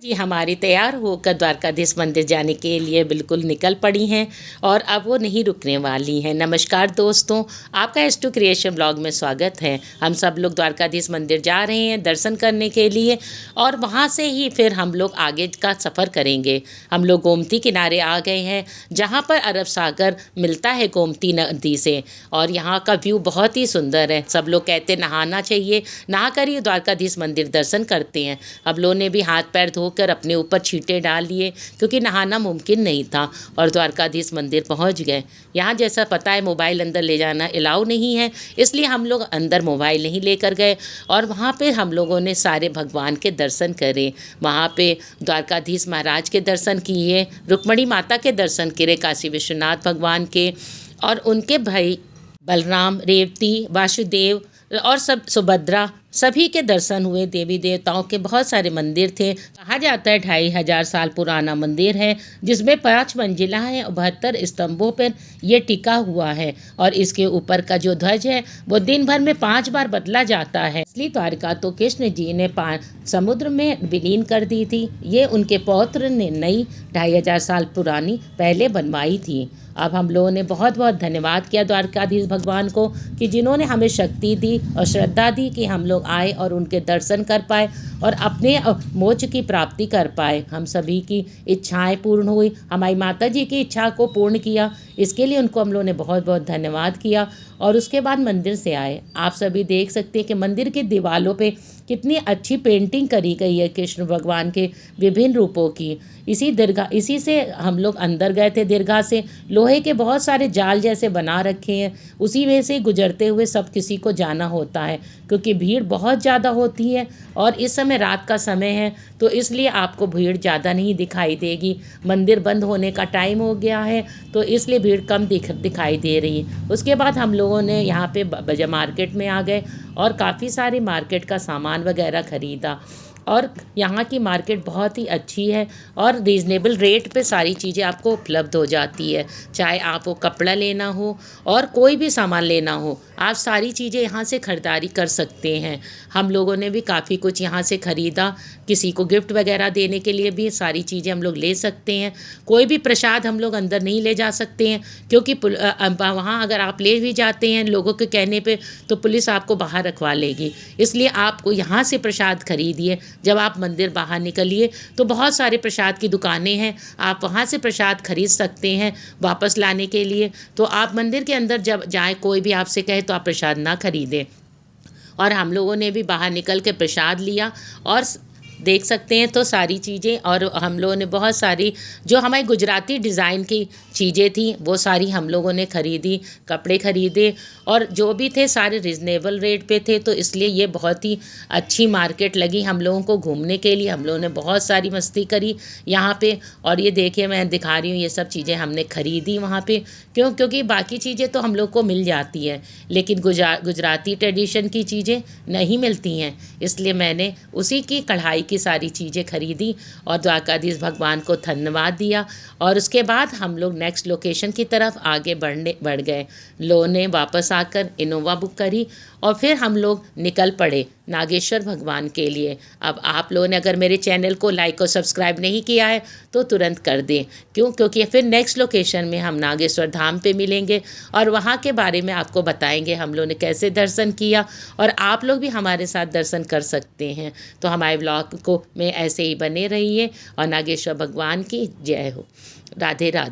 जी हमारी तैयार होकर द्वारकाधीश मंदिर जाने के लिए बिल्कुल निकल पड़ी हैं और अब वो नहीं रुकने वाली हैं। नमस्कार दोस्तों, आपका S2 क्रिएशन ब्लॉग में स्वागत है। हम सब लोग द्वारकाधीश मंदिर जा रहे हैं दर्शन करने के लिए और वहाँ से ही फिर हम लोग आगे का सफ़र करेंगे। हम लोग गोमती किनारे आ गए हैं जहाँ पर अरब सागर मिलता है गोमती नदी से और यहाँ का व्यू बहुत ही सुंदर है। सब लोग कहते नहाना चाहिए, नहा कर ही द्वारकाधीश मंदिर दर्शन करते हैं। हम लोगों ने भी हाथ पैर धोकर अपने ऊपर छींटे डाल लिए क्योंकि नहाना मुमकिन नहीं था और द्वारकाधीश मंदिर पहुंच गए। यहाँ जैसा पता है मोबाइल अंदर ले जाना अलाउ नहीं है, इसलिए हम लोग अंदर मोबाइल नहीं लेकर गए और वहाँ पे हम लोगों ने सारे भगवान के दर्शन करे। वहाँ पे द्वारकाधीश महाराज के दर्शन किए, रुक्मणी माता के दर्शन करे, काशी विश्वनाथ भगवान के और उनके भाई बलराम, रेवती, वासुदेव और सब सुभद्रा सभी के दर्शन हुए। देवी देवताओं के बहुत सारे मंदिर थे। कहा जाता है 2500 साल पुराना मंदिर है जिसमें 5 मंजिला है और 72 स्तंभों पर ये टिका हुआ है और इसके ऊपर का जो ध्वज है वो दिन भर में 5 बार बदला जाता है। इसलिए द्वारका तो कृष्ण जी ने समुद्र में विलीन कर दी थी। ये उनके पौत्र ने नई 2500 साल पुरानी पहले बनवाई थी। अब हम लोगों ने बहुत बहुत धन्यवाद किया द्वारकाधीश भगवान को कि जिन्होंने हमें शक्ति दी और श्रद्धा दी कि हम लोग आए और उनके दर्शन कर पाए और अपने मोक्ष की प्राप्ति कर पाए। हम सभी की इच्छाएं पूर्ण हुई, हमारी माता जी की इच्छा को पूर्ण किया, इसके लिए उनको हम लोगों ने बहुत बहुत धन्यवाद किया। और उसके बाद मंदिर से आए। आप सभी देख सकते हैं कि मंदिर की दीवारों पे कितनी अच्छी पेंटिंग करी गई है कृष्ण भगवान के विभिन्न रूपों की। इसी से हम लोग अंदर गए थे। दीर्घा से लोहे के बहुत सारे जाल जैसे बना रखे हैं, उसी में से गुजरते हुए सब किसी को जाना होता है क्योंकि भीड़ बहुत ज़्यादा होती है और इस समय रात का समय है तो इसलिए आपको भीड़ ज़्यादा नहीं दिखाई देगी। मंदिर बंद होने का टाइम हो गया है तो इसलिए भीड़ कम दिखाई दे रही है। उसके बाद हम लोगों ने यहाँ पे मार्केट में आ गए और काफ़ी सारे मार्केट का सामान वगैरह ख़रीदा और यहाँ की मार्केट बहुत ही अच्छी है और रीज़नेबल रेट पे सारी चीज़ें आपको उपलब्ध हो जाती है। चाहे आपको कपड़ा लेना हो और कोई भी सामान लेना हो, आप सारी चीज़ें यहाँ से ख़रीदारी कर सकते हैं। हम लोगों ने भी काफ़ी कुछ यहाँ से ख़रीदा। किसी को गिफ्ट वगैरह देने के लिए भी सारी चीज़ें हम लोग ले सकते हैं। कोई भी प्रसाद हम लोग अंदर नहीं ले जा सकते हैं क्योंकि वहाँ अगर आप ले भी जाते हैं लोगों के कहने पे तो पुलिस आपको बाहर रखवा लेगी। इसलिए आपको यहाँ से प्रसाद खरीदिए। जब आप मंदिर बाहर निकलिए तो बहुत सारे प्रसाद की दुकानें हैं, आप वहाँ से प्रसाद खरीद सकते हैं वापस लाने के लिए। तो आप मंदिर के अंदर जब जाए कोई भी आपसे कहे तो आप प्रसाद ना खरीदें। और हम लोगों ने भी बाहर निकल के प्रसाद लिया और देख सकते हैं तो सारी चीज़ें। और हम लोगों ने बहुत सारी जो हमारी गुजराती डिज़ाइन की चीज़ें थी वो सारी हम लोगों ने ख़रीदी, कपड़े ख़रीदे और जो भी थे सारे रिजनेबल रेट पे थे। तो इसलिए ये बहुत ही अच्छी मार्केट लगी हम लोगों को घूमने के लिए। हम लोगों ने बहुत सारी मस्ती करी यहाँ पे। और ये देखिए मैं दिखा रही हूँ ये सब चीज़ें हमने ख़रीदी वहाँ पे क्योंकि बाकी चीज़ें तो हम लोग को मिल जाती हैं लेकिन गुजराती ट्रेडिशन की चीज़ें नहीं मिलती हैं। इसलिए मैंने उसी की कढ़ाई की सारी चीज़ें खरीदी और द्वारकाधीश भगवान को धन्यवाद दिया। और उसके बाद हम लोग नेक्स्ट लोकेशन की तरफ आगे बढ़ गए। लोगों ने वापस आकर इनोवा बुक करी और फिर हम लोग निकल पड़े नागेश्वर भगवान के लिए। अब आप लोगों ने अगर मेरे चैनल को लाइक और सब्सक्राइब नहीं किया है तो तुरंत कर दें। क्योंकि फिर नेक्स्ट लोकेशन में हम नागेश्वर धाम पे मिलेंगे और वहाँ के बारे में आपको बताएंगे हम लोगों ने कैसे दर्शन किया और आप लोग भी हमारे साथ दर्शन कर सकते हैं। तो हमारे ब्लॉग को में ऐसे ही बने रहिए और नागेश्वर भगवान की जय हो। राधे राधे।